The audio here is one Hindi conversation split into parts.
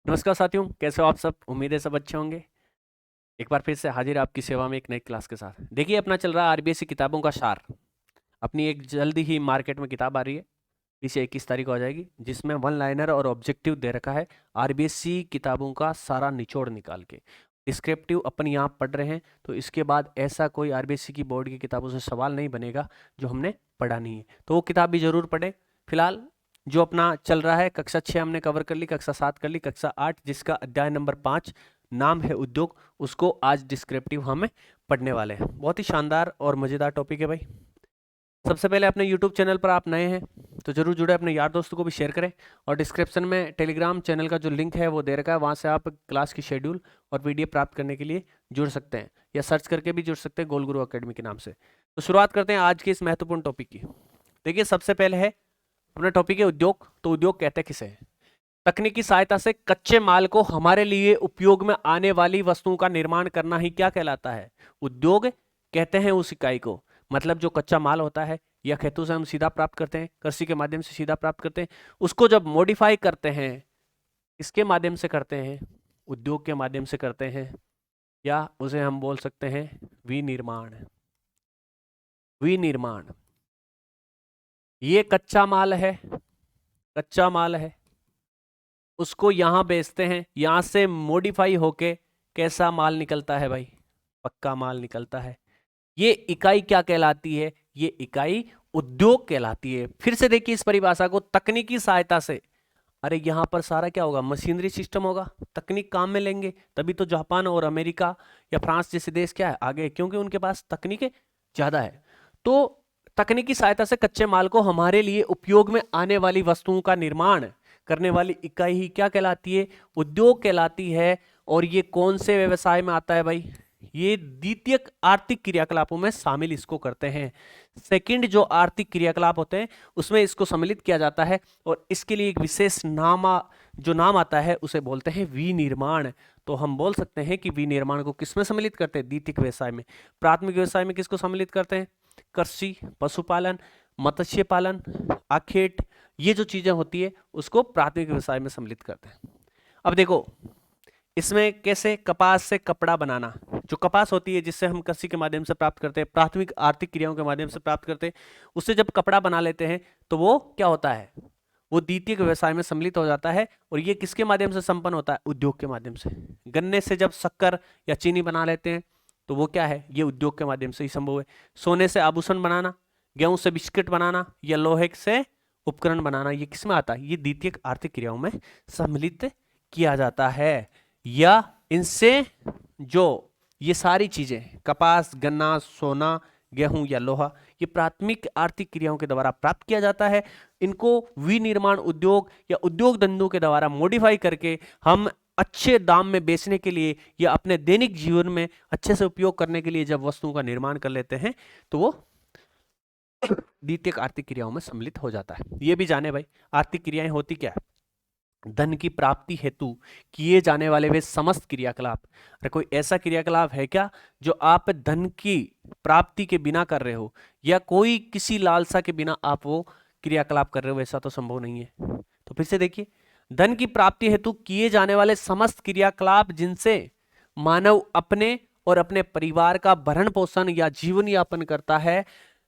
नमस्कार साथियों, कैसे हो आप सब। उम्मीद है सब अच्छे होंगे। एक बार फिर से हाजिर है आपकी सेवा में एक नई क्लास के साथ। देखिए, अपना चल रहा है आरबीएससी किताबों का सार। अपनी एक जल्दी ही मार्केट में किताब आ रही है, 20 से 21 तारीख को आ जाएगी, जिसमें वन लाइनर और ऑब्जेक्टिव दे रखा है आरबीएससी किताबों का सारा निचोड़ निकाल के। डिस्क्रिप्टिव अपन यहाँ पढ़ रहे हैं, तो इसके बाद ऐसा कोई आरबीएससी की बोर्ड की किताबों से सवाल नहीं बनेगा जो हमने पढ़ा नहीं है, तो वो किताब भी जरूर पढ़ें। फिलहाल जो अपना चल रहा है, कक्षा 6 हमने कवर कर ली, कक्षा 7 कर ली, कक्षा 8 जिसका अध्याय नंबर 5 नाम है उद्योग, उसको आज डिस्क्रिप्टिव हमें पढ़ने वाले हैं। बहुत ही शानदार और मजेदार टॉपिक है भाई। सबसे पहले अपने YouTube चैनल पर आप नए हैं तो जरूर जुड़े, अपने यार दोस्तों को भी शेयर करें, और डिस्क्रिप्शन में टेलीग्राम चैनल का जो लिंक है वो दे रखा है, वहाँ से आप क्लास की शेड्यूल और पीडीएफ प्राप्त करने के लिए जुड़ सकते हैं, या सर्च करके भी जुड़ सकते हैं गोल गुरु अकेडमी के नाम से। तो शुरुआत करते हैं आज के इस महत्वपूर्ण टॉपिक की। देखिए, सबसे पहले है अपना टॉपिक है उद्योग। तो उद्योग कहते हैं किसे? तकनीकी सहायता से कच्चे माल को हमारे लिए उपयोग में आने वाली वस्तुओं का निर्माण करना ही क्या कहलाता है? उद्योग कहते हैं उस इकाई को। मतलब जो कच्चा माल होता है या खेतों से हम सीधा प्राप्त करते हैं, कृषि के माध्यम से सीधा प्राप्त करते हैं, उसको जब मॉडिफाई करते हैं, इसके माध्यम से करते हैं, उद्योग के माध्यम से करते हैं, या उसे हम बोल सकते हैं विनिर्माण। विनिर्माण, ये कच्चा माल है, कच्चा माल है, उसको यहां बेचते हैं, यहां से मॉडिफाई होके कैसा माल निकलता है भाई? पक्का माल निकलता है। ये इकाई क्या कहलाती है? ये इकाई उद्योग कहलाती है। फिर से देखिए इस परिभाषा को, तकनीकी सहायता से। अरे यहां पर सारा क्या होगा? मशीनरी सिस्टम होगा, तकनीक काम में लेंगे, तभी तो जापान और अमेरिका या फ्रांस जैसे देश क्या है आगे, क्योंकि उनके पास तकनीकें ज्यादा है। तो तकनीकी सहायता से कच्चे माल को हमारे लिए उपयोग में आने वाली वस्तुओं का निर्माण करने वाली इकाई ही क्या कहलाती है? उद्योग कहलाती है। और ये कौन से व्यवसाय में आता है भाई? ये द्वितीयक आर्थिक क्रियाकलापों में शामिल इसको करते हैं। सेकंड जो आर्थिक क्रियाकलाप होते हैं उसमें इसको सम्मिलित किया जाता है, और इसके लिए एक विशेष जो नाम आता है उसे बोलते हैं विनिर्माण। तो हम बोल सकते हैं कि विनिर्माण को किसमें सम्मिलित करते हैं? द्वितीयक व्यवसाय में। प्राथमिक व्यवसाय में किसको सम्मिलित करते हैं? कृषि, पशुपालन, मत्स्य पालन, आखेट, ये जो चीजें होती है उसको प्राथमिक व्यवसाय में सम्मिलित करते हैं। अब देखो इसमें कैसे कपास से कपड़ा बनाना, जो कपास होती है जिससे हम कृषि के माध्यम से प्राप्त करते हैं, प्राथमिक आर्थिक क्रियाओं के माध्यम से प्राप्त करते हैं, उससे जब कपड़ा बना लेते हैं तो वो क्या होता है? वो द्वितीयक व्यवसाय में सम्मिलित हो जाता है। और ये किसके माध्यम से संपन्न होता है? उद्योग के माध्यम से। गन्ने से जब शक्कर या चीनी बना लेते हैं तो वो क्या है? ये उद्योग के माध्यम से ही संभव है। सोने से आभूषण बनाना, गेहूं से बिस्किट बनाना, या लोहे से उपकरण बनाना, ये किसमें आता है? ये द्वितीयक आर्थिक क्रियाओं में सम्मिलित किया जाता है। या इनसे जो ये सारी चीजें, कपास, गन्ना, सोना, गेहूं या लोहा, ये प्राथमिक आर्थिक क्रियाओं के द्वारा प्राप्त किया जाता है। इनको विनिर्माण उद्योग या उद्योग धंधों के द्वारा मॉडिफाई करके हम अच्छे दाम में बेचने के लिए या अपने दैनिक जीवन में अच्छे से उपयोग करने के लिए जब वस्तुओं का निर्माण कर लेते हैं तो वो द्वितीयक आर्थिक क्रियाओं में सम्मिलित हो जाता है। ये भी जाने भाई, आर्थिक क्रियाएं होती क्या है? धन की प्राप्ति हेतु किए जाने वाले वे समस्त क्रियाकलाप। अरे कोई ऐसा क्रियाकलाप है क्या जो आप धन की प्राप्ति के बिना कर रहे हो, या कोई किसी लालसा के बिना आप वो क्रियाकलाप कर रहे हो? ऐसा तो संभव नहीं है। तो फिर से देखिए, धन की प्राप्ति हेतु किए जाने वाले समस्त क्रियाकलाप जिनसे मानव अपने और अपने परिवार का भरण पोषण या जीवन यापन करता है,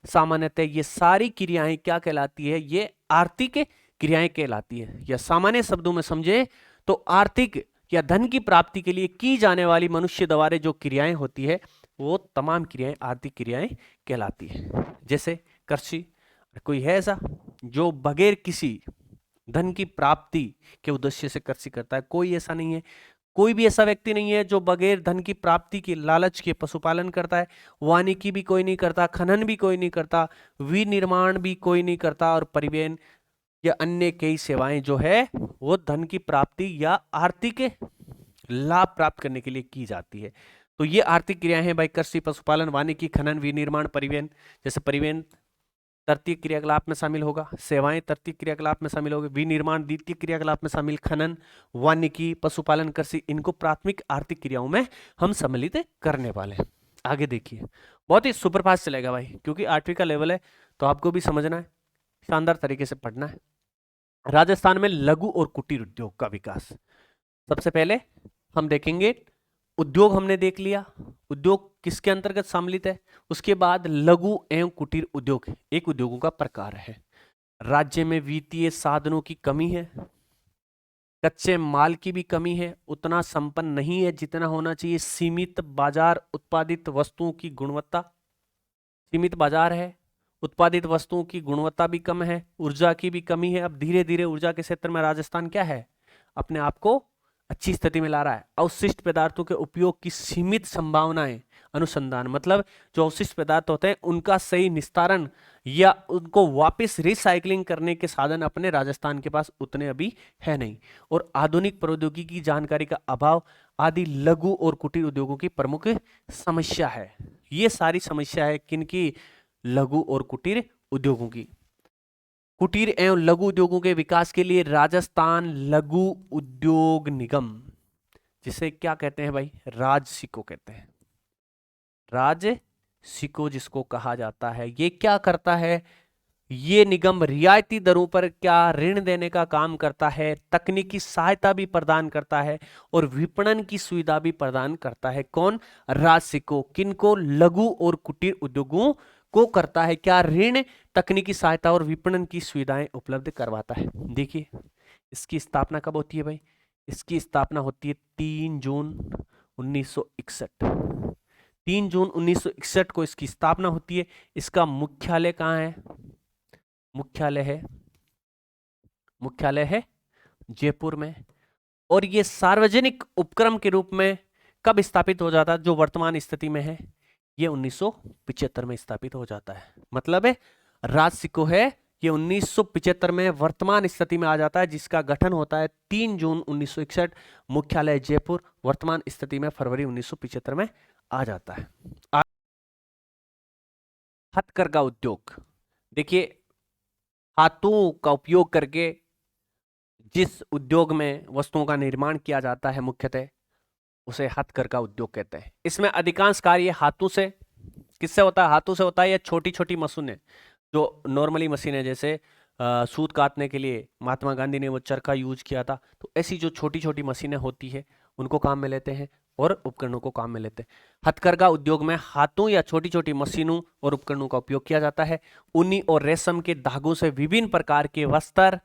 सामान्यतः ये सारी क्रियाएं क्या कहलाती है? ये आर्थिक क्रियाएं कहलाती है। या सामान्य शब्दों में समझे तो आर्थिक या धन की प्राप्ति के लिए की जाने वाली मनुष्य द्वारा जो क्रियाएं होती है वो तमाम क्रियाएं आर्थिक क्रियाएं कहलाती है। जैसे कृषि, कोई है ऐसा जो बगैर किसी धन की प्राप्ति के उद्देश्य से कृषि करता है? कोई ऐसा नहीं है। कोई भी ऐसा व्यक्ति नहीं है जो बगैर धन की प्राप्ति के लालच के पशुपालन करता है। वानिकी भी कोई नहीं करता, खनन भी कोई नहीं करता, विनिर्माण भी कोई नहीं करता, और परिवहन या अन्य कई सेवाएं जो है वो धन की प्राप्ति या आर्थिक लाभ प्राप्त करने के लिए की जाती है। तो ये आर्थिक क्रियाएं हैं भाई, कृषि, पशुपालन, वानिकी, खनन, विनिर्माण, परिवहन। जैसे परिवहन तृतीय क्रियाकलाप में शामिल होगा, सेवाएं तृतीय क्रियाकलाप में शामिल होगी, विनिर्माण द्वितीय क्रियाकलाप में शामिल, खनन, वानिकी, पशुपालन, कृषि, इनको प्राथमिक आर्थिक क्रियाओं में हम सम्मिलित करने वाले हैं। आगे देखिए, बहुत ही सुपरफास्ट चलेगा भाई, क्योंकि 8वीं का लेवल है तो आपको भी समझना है, शानदार तरीके से पढ़ना है। राजस्थान में लघु और कुटीर उद्योग का विकास। सबसे पहले हम देखेंगे उद्योग, हमने देख लिया उद्योग किसके अंतर्गत सम्मिलित है। उसके बाद लघु एवं कुटीर उद्योग एक उद्योगों का प्रकार है। राज्य में वित्तीय साधनों की कमी है, कच्चे माल की भी कमी है, उतना संपन्न नहीं है जितना होना चाहिए। सीमित बाजार, उत्पादित वस्तुओं की गुणवत्ता, सीमित बाजार है, उत्पादित वस्तुओं की गुणवत्ता भी कम है, ऊर्जा की भी कमी है। अब धीरे धीरे ऊर्जा के क्षेत्र में राजस्थान क्या है, अपने आप को अच्छी स्थिति में ला रहा है। अवशिष्ट पदार्थों के उपयोग की सीमित संभावनाएं, अनुसंधान मतलब जो अवशिष्ट पदार्थ होते हैं उनका सही निस्तारण या उनको वापस रिसाइकलिंग करने के साधन अपने राजस्थान के पास उतने अभी है नहीं। और आधुनिक प्रौद्योगिकी की जानकारी का अभाव आदि लघु और कुटीर उद्योगों की प्रमुख समस्या है। ये सारी समस्या है किनकी, लघु और कुटीर उद्योगों की। कुटीर एवं लघु उद्योगों के विकास के लिए राजस्थान लघु उद्योग निगम, जिसे क्या कहते हैं भाई, राजसिको कहते हैं, राजसिको जिसको कहा जाता है, ये क्या करता है, ये निगम रियायती दरों पर क्या ऋण देने का काम करता है, तकनीकी सहायता भी प्रदान करता है और विपणन की सुविधा भी प्रदान करता है। कौन, राजसिको। किनको, लघु और कुटीर उद्योगों को करता है क्या, ऋण, तकनीकी सहायता और विपणन की सुविधाएं उपलब्ध करवाता है। देखिए इसकी स्थापना कब होती है भाई, इसकी स्थापना होती है 3 जून 1961। 3 जून 1961 को इसकी स्थापना होती है। इसका मुख्यालय कहाँ है, मुख्यालय है जयपुर में। और ये सार्वजनिक उपक्रम के रूप में कब स्थापित हो जाता है, जो वर्तमान स्थिति में है, ये 1975 में स्थापित हो जाता है। मतलब है राजसिको है, ये 1975 में वर्तमान स्थिति में आ जाता है, जिसका गठन होता है 3 जून 1961, मुख्यालय जयपुर, वर्तमान स्थिति में फरवरी 1975 में आ जाता है। हथकरघा उद्योग, देखिए हाथों का उपयोग करके जिस उद्योग में वस्तुओं का निर्माण किया जाता है मुख्यतः उसे हथकरघा उद्योग कहते हैं। इसमें अधिकांश कार्य हाथों से, किससे होता है, हाथों से होता है। या छोटी छोटी मशीनें, जो नॉर्मली मशीनें, जैसे सूत काटने के लिए महात्मा गांधी ने वो चरखा यूज किया था, तो ऐसी जो छोटी छोटी मशीनें होती है उनको काम में लेते हैं और उपकरणों को काम में लेते हैं। हथकरघा उद्योग में हाथों या छोटी छोटी मशीनों और उपकरणों का उपयोग किया जाता है। ऊनी और रेशम के धागों से विभिन्न प्रकार के वस्त्र,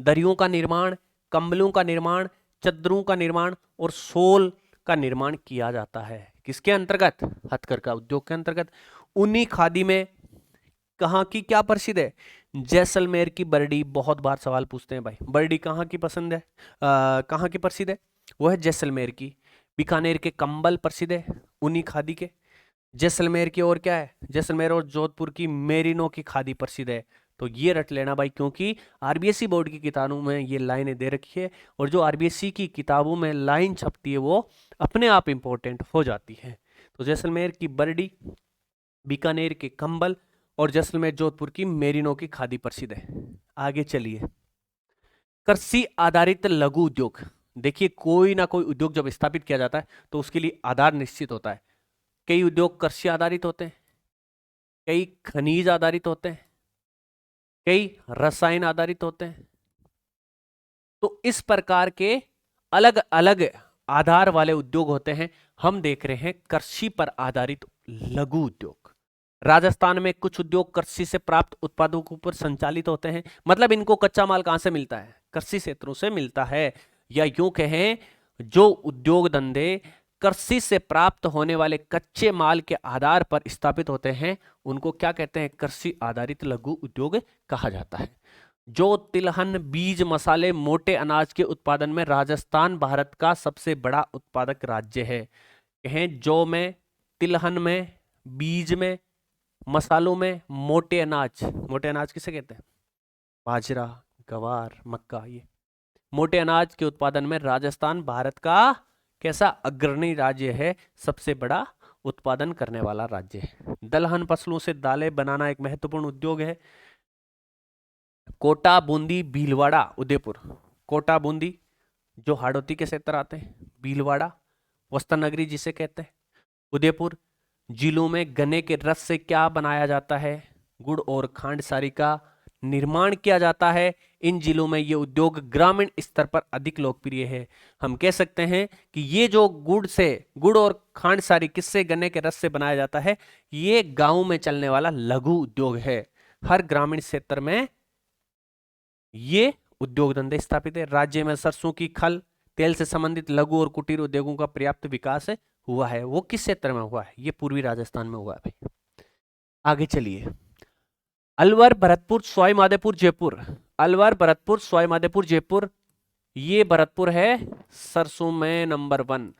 दरियों का निर्माण, कंबलों का निर्माण, चद्दरों का निर्माण और शॉल का निर्माण किया जाता है। किसके अंतर्गत, हथकरघा उद्योग के अंतर्गत। ऊनी खादी में कहाँ की क्या प्रसिद्ध है, जैसलमेर की बर्डी। बहुत बार सवाल पूछते हैं भाई, बर्डी कहाँ की पसंद है, कहाँ की प्रसिद्ध है, वो है जैसलमेर की। बीकानेर के कंबल प्रसिद्ध है ऊनी खादी के। जैसलमेर की और क्या है, जैसलमेर और जोधपुर की मेरिनो की खादी प्रसिद्ध है। तो ये रट लेना भाई, क्योंकि आरबीएससी बोर्ड की किताबों में ये लाइनें दे रखी है, और जो आरबीएससी की किताबों में लाइन छपती है वो अपने आप इंपॉर्टेंट हो जाती है। तो जैसलमेर की बर्डी, बीकानेर के कंबल और जैसलमेर जोधपुर की मेरिनो की खादी प्रसिद्ध है। आगे चलिए, कृषि आधारित लघु उद्योग। देखिए कोई ना कोई उद्योग जब स्थापित किया जाता है तो उसके लिए आधार निश्चित होता है। कई उद्योग कृषि आधारित होते हैं, कई खनिज आधारित होते हैं, कई रसायन आधारित होते हैं। तो इस प्रकार के अलग अलग आधार वाले उद्योग होते हैं। हम देख रहे हैं कृषि पर आधारित लघु उद्योग। राजस्थान में कुछ उद्योग कृषि से प्राप्त उत्पादों के ऊपर संचालित होते हैं। मतलब इनको कच्चा माल कहां से मिलता है, कृषि क्षेत्रों से मिलता है। या यूं कहें, जो उद्योग धंधे कृषि से प्राप्त होने वाले कच्चे माल के आधार पर स्थापित होते हैं उनको क्या कहते हैं, कृषि आधारित लघु उद्योग कहा जाता है। जो तिलहन, बीज, मसाले, मोटे अनाज के उत्पादन में राजस्थान भारत का सबसे बड़ा उत्पादक राज्य है। कहें जौ में, तिलहन में, बीज में, मसालों में, मोटे अनाज किसे कहते हैं, बाजरा, गवार, मक्का। ये मोटे अनाज के उत्पादन में राजस्थान भारत का कैसा अग्रणी राज्य है, सबसे बड़ा उत्पादन करने वाला राज्य है। दलहन फसलों से दालें बनाना एक महत्वपूर्ण उद्योग है। कोटा, बूंदी, भीलवाड़ा, उदयपुर। कोटा, बूंदी जो हाड़ौती के क्षेत्र आते हैं, भीलवाड़ा वस्त्र नगरी जिसे कहते हैं, उदयपुर जिलों में गन्ने के रस से क्या बनाया जाता है, गुड़ और खांड सारी का निर्माण किया जाता है, इन जिलों में ये उद्योग ग्रामीण स्तर पर अधिक लोकप्रिय है। हम कह सकते हैं कि ये जो गुड़ और खांडसारी किससे, गन्ने के रस से बनाया जाता है, ये गांव में चलने वाला लघु उद्योग है। हर ग्रामीण क्षेत्र में ये उद्योग धंधे स्थापित है। राज्य में सरसों की खल, तेल से संबंधित लघु और कुटीर उद्योगों का पर्याप्त विकास हुआ है। वो किस क्षेत्र में हुआ है? ये पूर्वी राजस्थान में हुआ है भाई। आगे चलिए, अलवर, भरतपुर, सवाई माधोपुर, जयपुर। अलवर, भरतपुर, सवाई माधोपुर, जयपुर। ये भरतपुर है सरसों में नंबर 1,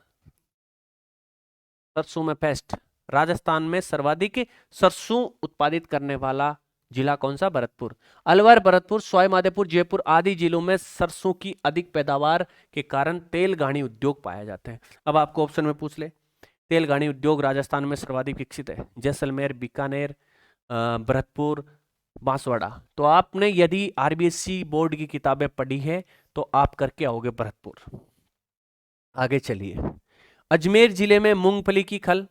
सरसों में बेस्ट। राजस्थान में सर्वाधिक सरसों उत्पादित करने वाला जिला कौन सा? भरतपुर। अलवर, भरतपुर, सवाई माधोपुर, जयपुर आदि जिलों में सरसों की अधिक पैदावार के कारण तेल घानी उद्योग पाए जाते हैं। अब आपको ऑप्शन में पूछ ले, तेल घानी उद्योग राजस्थान में सर्वाधिक विकसित है, जैसलमेर, बीकानेर, भरतपुर, बांसवाड़ा। तो आपने यदि आरबीएससी बोर्ड की किताबें पढ़ी है तो आप करके आओगे भरतपुर। आगे चलिए, अजमेर जिले में मूंगफली की खल,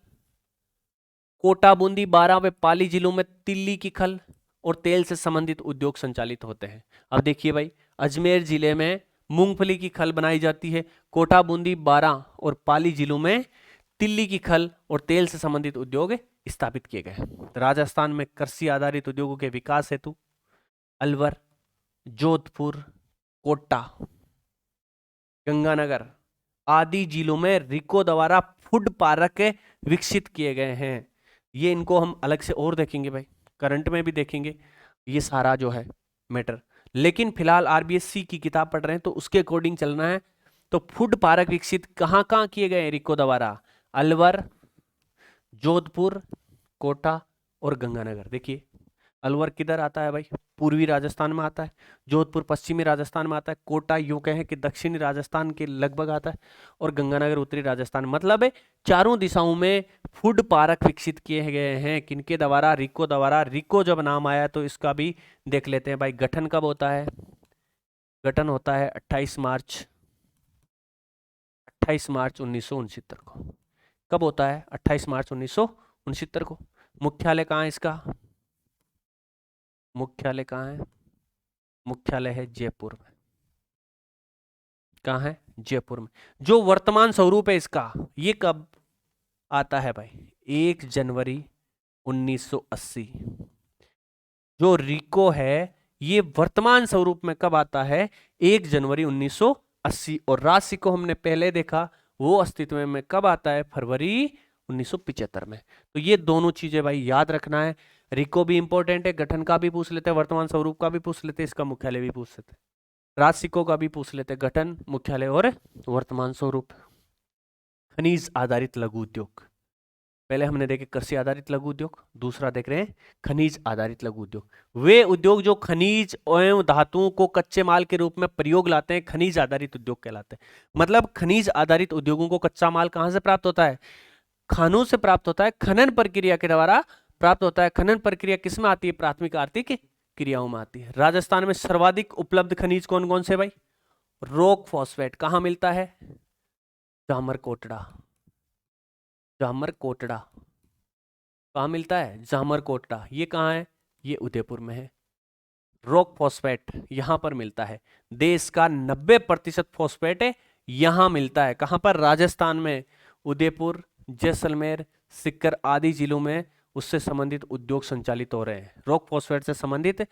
कोटा, बूंदी, बारां व पाली जिलों में तिल्ली की खल और तेल से संबंधित उद्योग संचालित होते हैं। अब देखिए भाई, अजमेर जिले में मूंगफली की खल बनाई जाती है, कोटा, बूंदी, बारां और पाली जिलों में तिल्ली की खल और तेल से संबंधित उद्योग स्थापित किए गए। राजस्थान में कृषि आधारित उद्योगों के विकास हेतु अलवर, जोधपुर, कोटा, गंगानगर आदि जिलों में रिको द्वारा फूड पार्क विकसित किए गए हैं। ये इनको हम अलग से और देखेंगे भाई, करंट में भी देखेंगे ये सारा जो है मैटर। लेकिन फिलहाल आरबीएससी की किताब पढ़ रहे हैं तो उसके अकॉर्डिंग चलना है। तो फूड पार्क विकसित कहां कहां किए गए हैं रिको द्वारा? अलवर, जोधपुर, कोटा और गंगानगर। देखिए, अलवर किधर आता है भाई? पूर्वी राजस्थान में आता है। जोधपुर पश्चिमी राजस्थान में आता है। कोटा यूं कहें कि दक्षिणी राजस्थान के लगभग आता है। और गंगानगर उत्तरी राजस्थान। मतलब है चारों दिशाओं में फूड पार्क विकसित किए गए हैं। किनके द्वारा? रिको द्वारा। रिको जब नाम आया तो इसका भी देख लेते हैं भाई। गठन कब होता है? गठन होता है 28 मार्च 1969 को। कब होता है? 28 मार्च 1969 को। मुख्यालय कहाँ है इसका? मुख्यालय कहाँ है? मुख्यालय है जयपुर में। कहाँ है? जयपुर में। जो वर्तमान स्वरूप है इसका, ये कब आता है भाई? 1 जनवरी 1980। जो रिको है ये वर्तमान स्वरूप में कब आता है? 1 जनवरी 1980। और रासिको हमने पहले देखा, वो अस्तित्व में कब आता है? फरवरी 1975 में। तो ये दोनों चीजें भाई याद रखना है। रिको भी इंपॉर्टेंट है, गठन का भी पूछ लेते हैं, वर्तमान स्वरूप का भी पूछ लेते हैं, इसका मुख्यालय भी पूछ लेते हैं। रासिको का भी पूछ लेते हैं, गठन, मुख्यालय और वर्तमान स्वरूप। खनिज आधारित लघु उद्योग, पहले हमने देखे कृषि आधारित लघु उद्योग, दूसरा देख रहे हैं खनिज आधारित लघु उद्योग। वे उद्योग जो खनिज एवं धातुओं को कच्चे माल के रूप में प्रयोग लाते हैं, खनिज आधारित उद्योग कहलाते हैं। मतलब खनिज आधारित उद्योगों को कच्चा माल कहां से प्राप्त होता है? खानों से प्राप्त होता है, खनन प्रक्रिया के द्वारा प्राप्त होता है। खनन प्रक्रिया किस में आती है? प्राथमिक आर्थिक क्रियाओं में आती है। राजस्थान में सर्वाधिक उपलब्ध खनिज कौन कौन से भाई? रॉक फॉस्फेट कहां मिलता है? जामरकोटड़ा। जामरकोटड़ा कहाँ मिलता है? जामरकोटड़ा। ये कहाँ है? ये उदयपुर में है। रॉक फॉस्फेट यहां पर मिलता है। देश का 90% फॉस्फेट है यहां मिलता है। कहां पर? राजस्थान में। उदयपुर, जैसलमेर, सीकर आदि जिलों में उससे संबंधित उद्योग संचालित हो रहे हैं। रॉक फॉस्फेट से संबंधित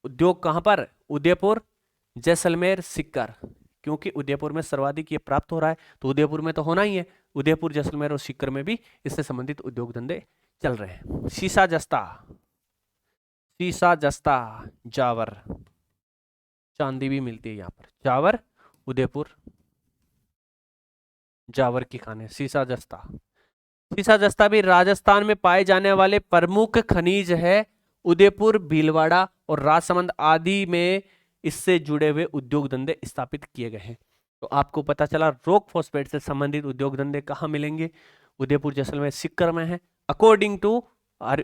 उद्योग कहां पर? उदयपुर, जैसलमेर, सीकर। क्योंकि उदयपुर में सर्वाधिक ये प्राप्त हो रहा है तो उदयपुर में तो होना ही है। उदयपुर, जैसलमेर और सीकर में भी इससे संबंधित उद्योग धंधे चल रहे हैं। सीसा जस्ता, सीसा जस्ता, जावर, चांदी भी मिलती है यहाँ पर। जावर, उदयपुर, जावर की खाने, सीसा जस्ता। सीसा जस्ता भी राजस्थान में पाए जाने वाले प्रमुख खनिज है। उदयपुर, भीलवाड़ा और राजसमंद आदि में इससे जुड़े हुए उद्योग धंधे स्थापित किए गए हैं। तो आपको पता चला रॉक फॉस्फेट से संबंधित उद्योग धंधे कहाँ मिलेंगे? उदयपुर, जैसलमेर, सीकर में है, अकॉर्डिंग टू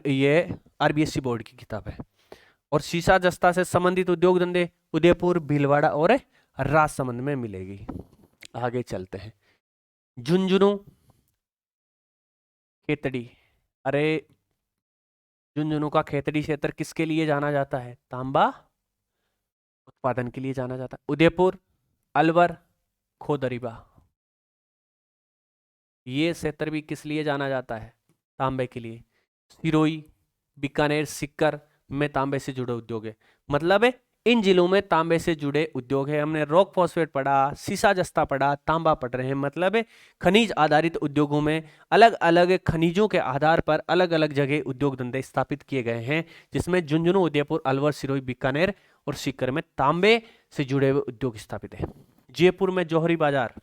ये आरबीएससी बोर्ड की किताब है। और सीसा जस्ता से संबंधित उद्योग धंधे उदयपुर, भीलवाड़ा और राजसमंद में मिलेगी। आगे चलते हैं। झुंझुनू, खेतड़ी। अरे झुंझुनू का खेतड़ी क्षेत्र किसके लिए जाना जाता है? तांबा उत्पादन के लिए जाना जाता है। उदयपुर, अलवर, खोदरीबा, ये क्षेत्र भी किस लिए जाना जाता है? तांबे के लिए। सिरोही, बीकानेर, सीकर में तांबे से जुड़े उद्योग है। मतलब है इन जिलों में तांबे से जुड़े उद्योग है। हमने रॉक फॉस्फेट पढ़ा, सीसा जस्ता पढ़ा, तांबा पढ़ रहे हैं। मतलब है खनिज आधारित उद्योगों में अलग अलग खनिजों के आधार पर अलग अलग जगह उद्योग धंधे स्थापित किए गए हैं, जिसमें झुंझुनू, उदयपुर, अलवर, सिरोही, बीकानेर और सीकर में तांबे से जुड़े हुए उद्योग स्थापित है। जयपुर में जौहरी बाजार,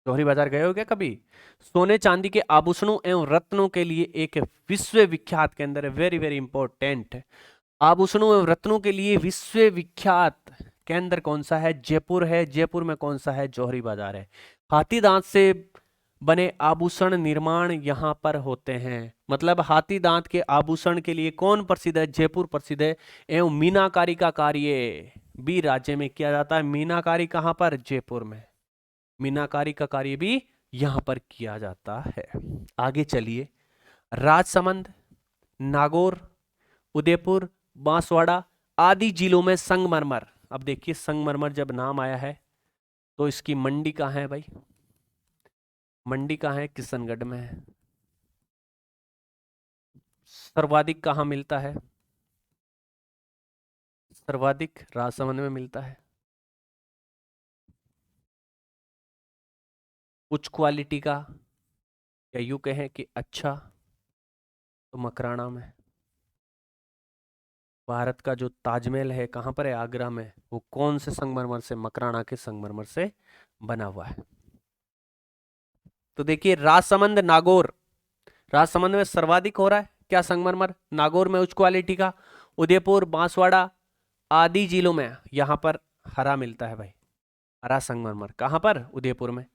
जौहरी बाजार गए हो क्या कभी? सोने चांदी के आभूषणों एवं रत्नों के लिए एक विश्व विख्यात केंद्र है। Very very important. आभूषणों एवं रत्नों के लिए विश्व विख्यात केंद्र कौन सा है? जयपुर है। जयपुर में कौन सा है? जौहरी बाजार है। हाथी दांत से बने आभूषण निर्माण यहां पर होते हैं। मतलब हाथी दांत के आभूषण के लिए कौन प्रसिद्ध है? जयपुर प्रसिद्ध है। एवं मीनाकारी का कार्य भी राज्य में किया जाता है। मीनाकारी कहां पर? जयपुर में। मीनाकारी का कार्य भी यहां पर किया जाता है। आगे चलिए, राजसमंद, नागौर, उदयपुर, बांसवाड़ा आदि जिलों में संगमरमर। अब देखिए संगमरमर जब नाम आया है तो इसकी मंडी कहाँ है भाई? मंडी कहाँ है? किशनगढ़ में है। सर्वाधिक कहाँ मिलता है? सर्वाधिक राजसमंद में मिलता है। उच्च क्वालिटी का या यूं कहें कि अच्छा, तो मकराना में। भारत का जो ताजमहल है कहाँ पर है? आगरा में। वो कौन से संगमरमर से? मकराना के संगमरमर से बना हुआ है। तो देखिए राजसमंद, नागौर, राजसमंद में सर्वाधिक हो रहा है क्या? संगमरमर। नागौर में उच्च क्वालिटी का। उदयपुर, बांसवाड़ा आदि जिलों में यहां पर हरा मिलता है भाई। हरा संगमरमर कहां पर? उदयपुर में।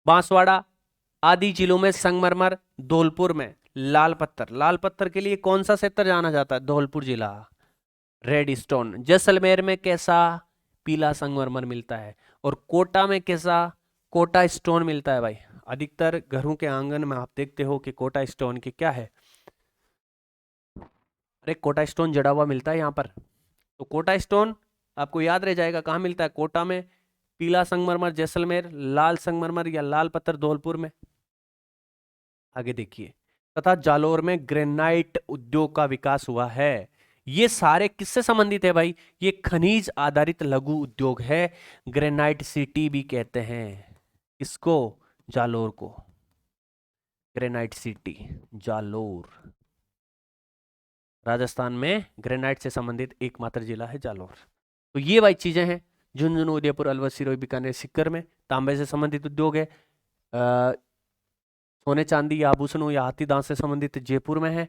बांसवाड़ा आदि जिलों में संगमरमर। धौलपुर में लाल पत्थर। लाल पत्थर के लिए कौन सा क्षेत्र जाना जाता है? धौलपुर जिला। Red stone. जैसलमेर में कैसा? पीला संगमरमर मिलता है। और कोटा में कैसा? कोटा स्टोन मिलता है भाई। अधिकतर घरों के आंगन में आप देखते हो कि कोटा स्टोन की क्या है? अरे कोटा स्टोन जड़ा हुआ मिलता है यहाँ पर। तो कोटा स्टोन आपको याद रह जाएगा कहाँ मिलता है? कोटा में। पीला संगमरमर जैसलमेर, लाल संगमरमर या लाल पत्थर धौलपुर में। आगे देखिए, तथा जालोर में ग्रेनाइट उद्योग का विकास हुआ है। ये सारे किससे संबंधित है भाई? ये खनिज आधारित लघु उद्योग है। ग्रेनाइट सिटी भी कहते हैं इसको, जालोर को। Granite city Jalore. राजस्थान में ग्रेनाइट से संबंधित एकमात्र जिला है जालोर। तो ये भाई चीजें हैं। झुंझुनू, उदयपुर, अलवर, सिरोही, बीकानेर, सीकर में तांबे से संबंधित उद्योग है। सोने चांदी या आभूषणों या हाथी दांत से संबंधित जयपुर में है।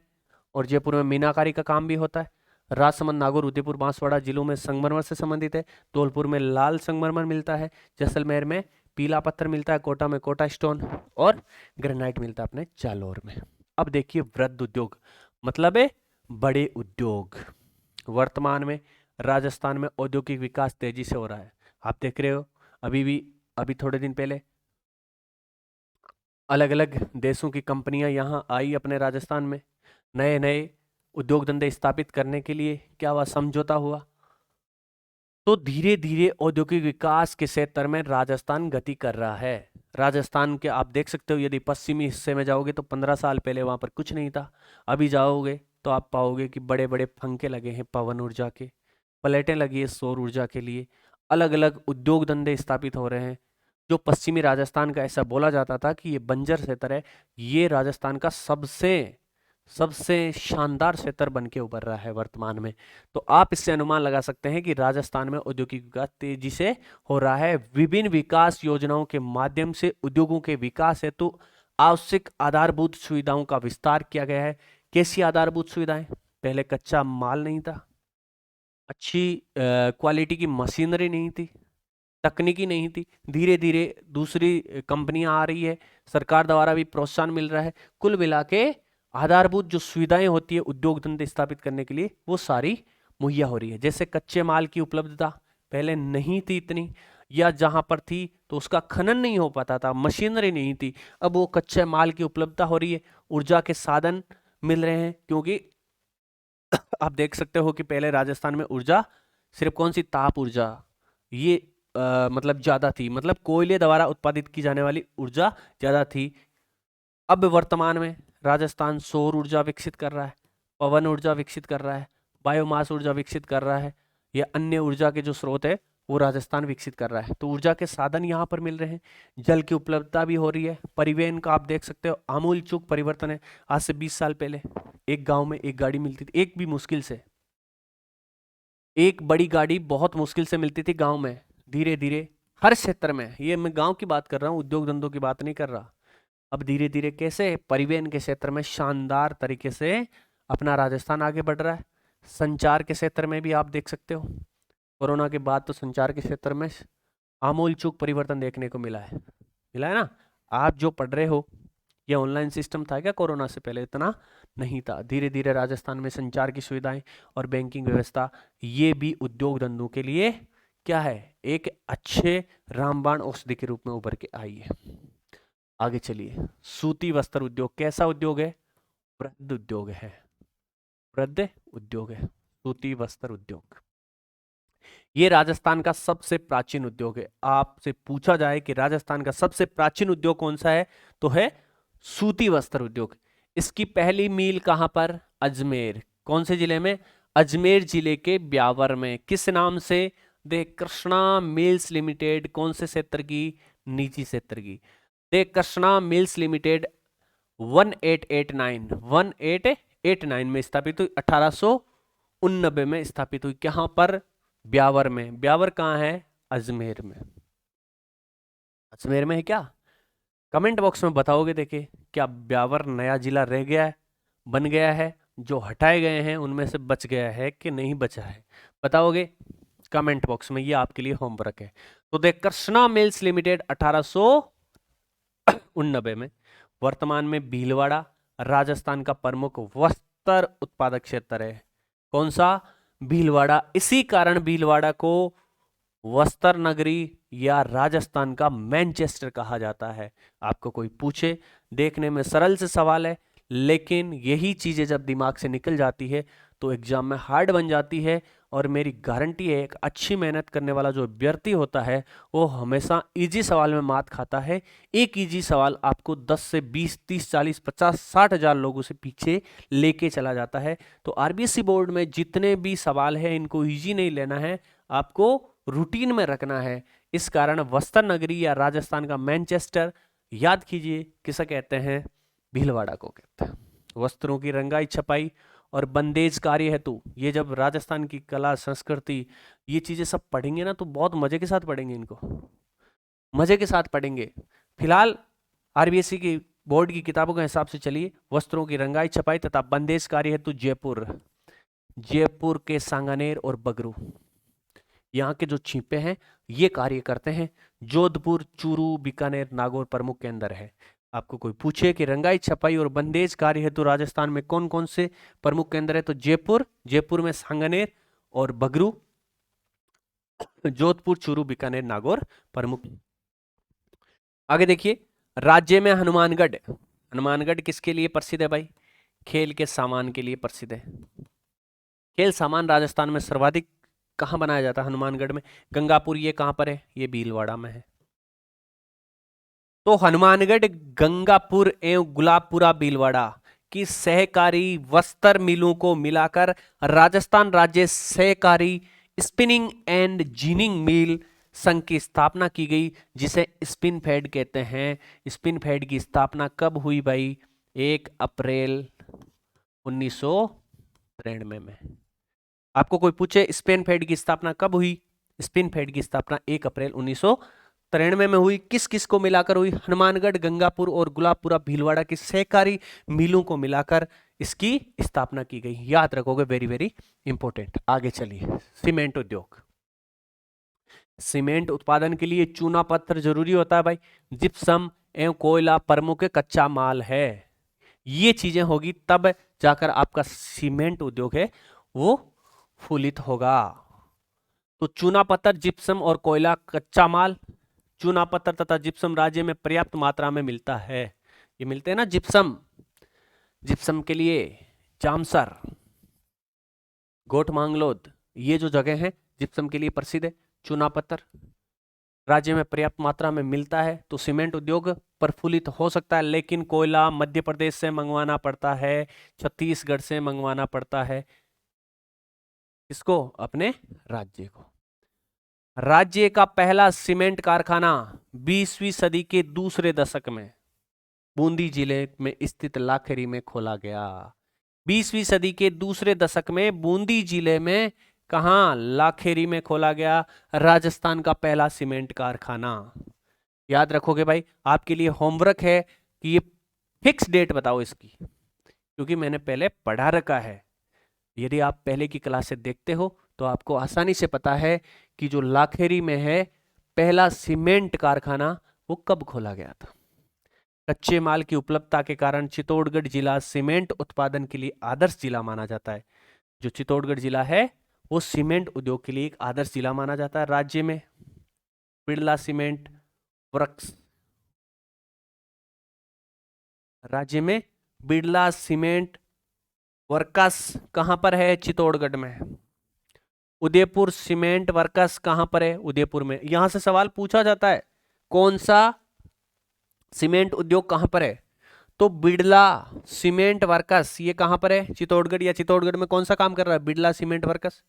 और जयपुर में मीनाकारी का काम भी होता है। राजसमंद, नागौर, उदयपुर, बांसवाड़ा जिलों में संगमरमर से संबंधित है। धौलपुर में लाल संगमरमर मिलता है। जैसलमेर में पीला पत्थर मिलता है। कोटा में कोटा स्टोन और ग्रेनाइट मिलता है अपने जालोर में। अब देखिए वृहद उद्योग, मतलब है बड़े उद्योग। वर्तमान में राजस्थान में औद्योगिक विकास तेजी से हो रहा है। आप देख रहे हो अभी थोड़े दिन पहले अलग अलग देशों की कंपनियां यहाँ आई अपने राजस्थान में। नए नए उद्योग धंधे स्थापित करने के लिए क्या हुआ? समझौता हुआ। तो धीरे धीरे औद्योगिक विकास के क्षेत्र में राजस्थान गति कर रहा है। राजस्थान के आप देख सकते हो, यदि पश्चिमी हिस्से में जाओगे तो 15 साल पहले वहां पर कुछ नहीं था। अभी जाओगे तो आप पाओगे कि बड़े बड़े पंखे लगे हैं पवन ऊर्जा के, प्लेटें लगी है सौर ऊर्जा के लिए। अलग अलग उद्योग धंधे स्थापित हो रहे हैं। जो पश्चिमी राजस्थान का ऐसा बोला जाता था कि ये बंजर क्षेत्र है, ये राजस्थान का सबसे सबसे शानदार क्षेत्र बन के उभर रहा है वर्तमान में। तो आप इससे अनुमान लगा सकते हैं कि राजस्थान में औद्योगिक विकास तेजी से हो रहा है। विभिन्न विकास योजनाओं के माध्यम से उद्योगों के विकास हेतु आवश्यक आधारभूत सुविधाओं का विस्तार किया गया है। कैसी आधारभूत सुविधाएं? पहले कच्चा माल नहीं था, अच्छी क्वालिटी की मशीनरी नहीं थी, तकनीकी नहीं थी। धीरे धीरे दूसरी कंपनियां आ रही है, सरकार द्वारा भी प्रोत्साहन मिल रहा है। कुल मिला के आधारभूत जो सुविधाएं होती है उद्योग धंधे स्थापित करने के लिए, वो सारी मुहैया हो रही है। जैसे कच्चे माल की उपलब्धता पहले नहीं थी इतनी, या जहां पर थी तो उसका खनन नहीं हो पाता था, मशीनरी नहीं थी। अब वो कच्चे माल की उपलब्धता हो रही है, ऊर्जा के साधन मिल रहे हैं। क्योंकि आप देख सकते हो कि पहले राजस्थान में ऊर्जा सिर्फ कौन सी ताप ऊर्जा, ये मतलब ज्यादा थी, मतलब कोयले द्वारा उत्पादित की जाने वाली ऊर्जा ज्यादा थी। अब वर्तमान में राजस्थान सौर ऊर्जा विकसित कर रहा है, पवन ऊर्जा विकसित कर रहा है, बायोमास ऊर्जा विकसित कर रहा है, या अन्य ऊर्जा के जो स्रोत है वो राजस्थान विकसित कर रहा है। तो ऊर्जा के साधन यहाँ पर मिल रहे हैं, जल की उपलब्धता भी हो रही है, परिवहन का आप देख सकते हो आमूल चूक परिवर्तन है। आज से 20 साल पहले एक गांव में एक गाड़ी मिलती थी, एक भी मुश्किल से, एक बड़ी गाड़ी बहुत मुश्किल से मिलती थी गांव में। धीरे धीरे हर क्षेत्र में, ये मैं गांव की बात कर रहा हूँ, उद्योग धंधों की बात नहीं कर रहा। अब धीरे धीरे कैसे परिवहन के क्षेत्र में शानदार तरीके से अपना राजस्थान आगे बढ़ रहा है। संचार के क्षेत्र में भी आप देख सकते हो, कोरोना के बाद तो संचार के क्षेत्र में आमूल चूक परिवर्तन देखने को मिला है ना। आप जो पढ़ रहे हो, ये ऑनलाइन सिस्टम था क्या कोरोना से पहले? इतना नहीं था। धीरे धीरे राजस्थान में संचार की सुविधाएं और बैंकिंग व्यवस्था, ये भी उद्योग धंधों के लिए क्या है, एक अच्छे रामबाण औषधि के रूप में उभर के आई है। आगे चलिए, सूती वस्त्र उद्योग कैसा उद्योग है? वृहद उद्योग है, वृहद उद्योग है सूती वस्त्र उद्योग। ये राजस्थान का सबसे प्राचीन उद्योग है। आपसे पूछा जाए कि राजस्थान का सबसे प्राचीन उद्योग कौन सा है, तो है सूती वस्त्र उद्योग। इसकी पहली मील कहां पर? अजमेर। कौन से जिले में? अजमेर जिले के ब्यावर में। किस नाम से? दे कृष्णा मिल्स लिमिटेड। कौन से क्षेत्र की? निजी क्षेत्र की। दे कृष्णा मिल्स लिमिटेड 1889 में स्थापित हुई, 1889 में स्थापित हुई। कहां पर? ब्यावर में। ब्यावर कहाँ है? अजमेर में। अजमेर में है क्या? कमेंट बॉक्स में बताओगे। देखिए क्या ब्यावर नया जिला रह गया है, बन गया है? जो हटाए गए हैं उनमें से बच गया है कि नहीं बचा है, बताओगे कमेंट बॉक्स में। ये आपके लिए होमवर्क है। तो देख, कृष्णा मिल्स लिमिटेड 1889 में। वर्तमान में भीलवाड़ा राजस्थान का प्रमुख वस्त्र उत्पादक क्षेत्र है। कौन सा? भीलवाड़ा। इसी कारण भीलवाड़ा को वस्त्र नगरी या राजस्थान का मैनचेस्टर कहा जाता है। आपको कोई पूछे, देखने में सरल से सवाल है, लेकिन यही चीजें जब दिमाग से निकल जाती है तो एग्जाम में हार्ड बन जाती है। और मेरी गारंटी है, एक अच्छी मेहनत करने वाला जो अभ्यर्थी होता है वो हमेशा इजी सवाल में मात खाता है। एक इजी सवाल आपको 10 से 20, 30, 40, 50, 60 हजार लोगों से पीछे लेके चला जाता है। तो आरबीएससी बोर्ड में जितने भी सवाल है इनको इजी नहीं लेना है, आपको रूटीन में रखना है। इस कारण वस्त्र नगरी या राजस्थान का मैनचेस्टर याद कीजिए, किसे कहते हैं? भीलवाड़ा को कहते हैं। वस्त्रों की रंगाई छपाई और बंदेज कार्य हेतु, ये जब राजस्थान की कला संस्कृति ये चीजें सब पढ़ेंगे ना तो बहुत मजे के साथ पढ़ेंगे, इनको मजे के साथ पढ़ेंगे। फिलहाल आरबीएससी की बोर्ड की किताबों के हिसाब से चलिए। वस्त्रों की रंगाई छपाई तथा बंदेज कार्य हेतु जयपुर, जयपुर के सांगानेर और बगरू, यहाँ के जो छीपे हैं ये कार्य करते हैं। जोधपुर, चूरू, बीकानेर, नागौर प्रमुख केंद्र है। आपको कोई पूछे कि रंगाई छपाई और बंदेज कार्य हेतु राजस्थान में कौन कौन से प्रमुख केंद्र है, तो जयपुर, जयपुर में सांगानेर और बगरू, जोधपुर, चूरू, बीकानेर, नागौर प्रमुख। आगे देखिए, राज्य में हनुमानगढ़। हनुमानगढ़ किसके लिए प्रसिद्ध है भाई? खेल के सामान के लिए प्रसिद्ध है। खेल सामान राजस्थान में सर्वाधिक कहाँ बनाया जाता है? हनुमानगढ़ में। गंगापुर ये कहाँ पर है? ये भीलवाड़ा में है। तो हनुमानगढ़, गंगापुर एवं गुलाबपुरा, भीलवाड़ा की सहकारी वस्त्र मिलों को मिलाकर राजस्थान राज्य सहकारी स्पिनिंग एंड जिनिंग मिल संघ की स्थापना की गई, जिसे स्पिन फेड कहते हैं। स्पिन फेड की स्थापना कब हुई भाई? 1 अप्रैल 1993 में। आपको कोई पूछे स्पिन फेड की स्थापना कब हुई? स्पिन फेड की स्थापना 1 अप्रैल 1993 में हुई। किस किस को मिलाकर हुई? हनुमानगढ़, गंगापुर और गुलाबपुरा, भीलवाड़ा की सहकारी मिलों को मिलाकर इसकी स्थापना की गई। याद रखोगे, वेरी वेरी इंपॉर्टेंट। आगे चलिए, सीमेंट उद्योग। सीमेंट उत्पादन के लिए चूना पत्थर जरूरी होता है भाई। जिप्सम एवं कोयला प्रमुख कच्चा माल है। ये चीजें होगी तब जाकर आपका सीमेंट उद्योग है वो फूलित होगा। तो चूना पत्थर, जिप्सम और कोयला कच्चा माल। चूना पत्थर तथा जिप्सम राज्य में पर्याप्त मात्रा में मिलता है। ये मिलते हैं ना जिप्सम। जिप्सम के लिए जामसर, गोट मांगलोद, ये जो जगह हैं जिप्सम के लिए प्रसिद्ध है। चूना पत्थर राज्य में पर्याप्त मात्रा में मिलता है तो सीमेंट उद्योग प्रफुल्लित हो सकता है, लेकिन कोयला मध्य प्रदेश से मंगवाना पड़ता है, छत्तीसगढ़ से मंगवाना पड़ता है। किसको? अपने राज्य को। राज्य का पहला सीमेंट कारखाना 20वीं सदी के दूसरे दशक में बूंदी जिले में स्थित लाखेरी में खोला गया। 20वीं सदी के दूसरे दशक में बूंदी जिले में कहां? लाखेरी में खोला गया राजस्थान का पहला सीमेंट कारखाना। याद रखोगे भाई, आपके लिए होमवर्क है कि ये फिक्स डेट बताओ इसकी, क्योंकि मैंने पहले पढ़ा रखा है। यदि आप पहले की क्लास से देखते हो तो आपको आसानी से पता है कि जो लाखेरी में है पहला सीमेंट कारखाना वो कब खोला गया था। कच्चे माल की उपलब्धता के कारण चित्तौड़गढ़ जिला सीमेंट उत्पादन के लिए आदर्श जिला माना जाता है। जो चित्तौड़गढ़ जिला है वो सीमेंट उद्योग के लिए एक आदर्श जिला माना जाता है। राज्य में बिरला सीमेंट वर्क्स, राज्य में बिरला सीमेंट वर्कस कहां पर है? चित्तौड़गढ़ में। उदयपुर सीमेंट वर्कस कहां पर है? उदयपुर में। यहां से सवाल पूछा जाता है कौन सा सीमेंट उद्योग कहां पर है, तो बिड़ला सीमेंट वर्कस ये कहां पर है? चित्तौड़गढ़। या चित्तौड़गढ़ में कौन सा काम कर रहा है? Birla cement works.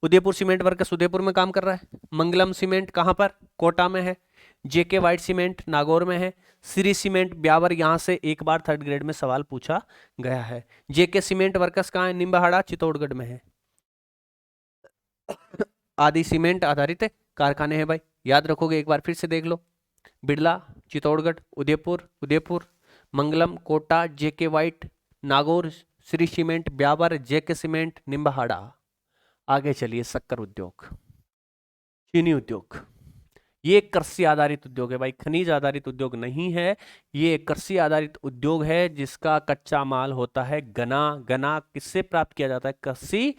Udaipur cement works Udaipur में काम कर रहा है। मंगलम सीमेंट कहां पर? कोटा में है। जेके वाइट सीमेंट नागौर में है। श्री सीमेंट ब्यावर, यहां से एक बार थर्ड ग्रेड में सवाल पूछा गया है। जेके सीमेंट वर्कस कहां है? निम्बाहाड़ा चित्तौड़गढ़ में है। आदि सीमेंट आधारित कारखाने हैं भाई, याद रखोगे, एक बार फिर से देख लो। बिड़ला चित्तौड़गढ़, उदयपुर, मंगलम कोटा, जेके वाइट नागौर, श्री सीमेंट ब्यावर, जेके सीमेंट निम्बाहाड़ा। आगे चलिए, शक्कर उद्योग, चीनी उद्योग। ये कृषि आधारित उद्योग है भाई, खनिज आधारित उद्योग नहीं है। ये कृषि आधारित उद्योग है जिसका कच्चा माल होता है गन्ना। गन्ना किससे प्राप्त किया जाता है? कृषि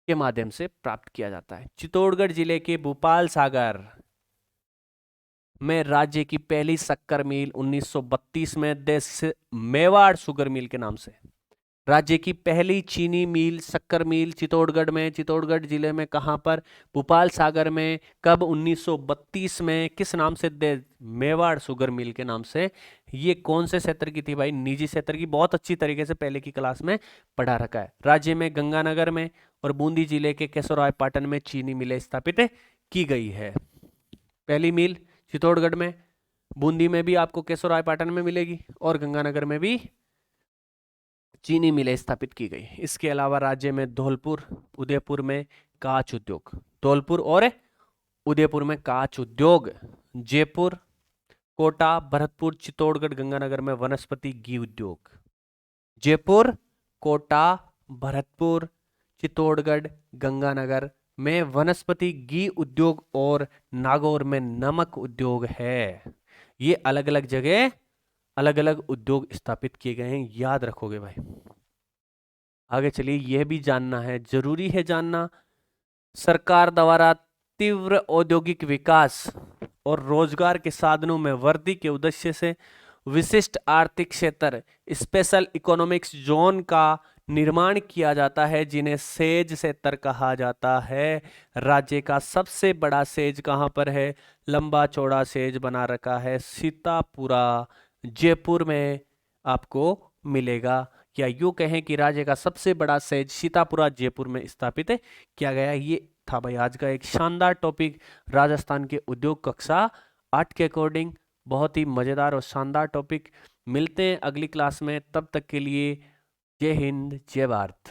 के माध्यम से प्राप्त किया जाता है। चित्तौड़गढ़ जिले के भोपाल सागर में राज्य की पहली शक्कर मिल 1932 में देश मेवाड़ शुगर मिल के नाम से। राज्य की पहली चीनी मिल शक्कर मिल चित्तौड़गढ़ में, चित्तौड़गढ़ जिले में कहां पर? भोपाल सागर में। कब? 1932 में। किस नाम से? मेवाड़ शुगर मिल के नाम से। ये कौन से क्षेत्र की थी भाई? निजी क्षेत्र की। बहुत अच्छी तरीके से पहले की क्लास में पढ़ा रखा है। राज्य में गंगानगर में और बूंदी जिले के केशवरायपाटन में चीनी मिलें स्थापित की गई है। पहली मिल चित्तौड़गढ़ में, बूंदी में भी आपको केशवरायपाटन में मिलेगी और गंगानगर में भी चीनी मिलें स्थापित की गई। इसके अलावा राज्य में धौलपुर, उदयपुर में कांच उद्योग, धौलपुर और उदयपुर में कांच उद्योग, जयपुर, कोटा, भरतपुर, चित्तौड़गढ़, गंगानगर में वनस्पति घी उद्योग। जयपुर, कोटा, भरतपुर, चित्तौड़गढ़, गंगानगर में वनस्पति घी उद्योग और नागौर में नमक उद्योग है। ये अलग अलग जगह अलग अलग उद्योग स्थापित किए गए हैं, याद रखोगे भाई। आगे चलिए, यह भी जानना है, जरूरी है जानना, सरकार द्वारा तीव्र औद्योगिक विकास और रोजगार के साधनों में वृद्धि के उद्देश्य से विशिष्ट आर्थिक क्षेत्र स्पेशल इकोनॉमिक्स जोन का निर्माण किया जाता है, जिन्हें सेज क्षेत्र कहा जाता है। राज्य का सबसे बड़ा सेज कहां पर है? लंबा चौड़ा सेज बना रखा है सीतापुरा, जयपुर में आपको मिलेगा। या यूं कहें कि राज्य का सबसे बड़ा सेज सीतापुरा जयपुर में स्थापित किया गया। ये था भाई आज का एक शानदार टॉपिक, राजस्थान के उद्योग कक्षा 8 के अकॉर्डिंग। बहुत ही मजेदार और शानदार टॉपिक। मिलते हैं अगली क्लास में, तब तक के लिए जय हिंद, जय भारत।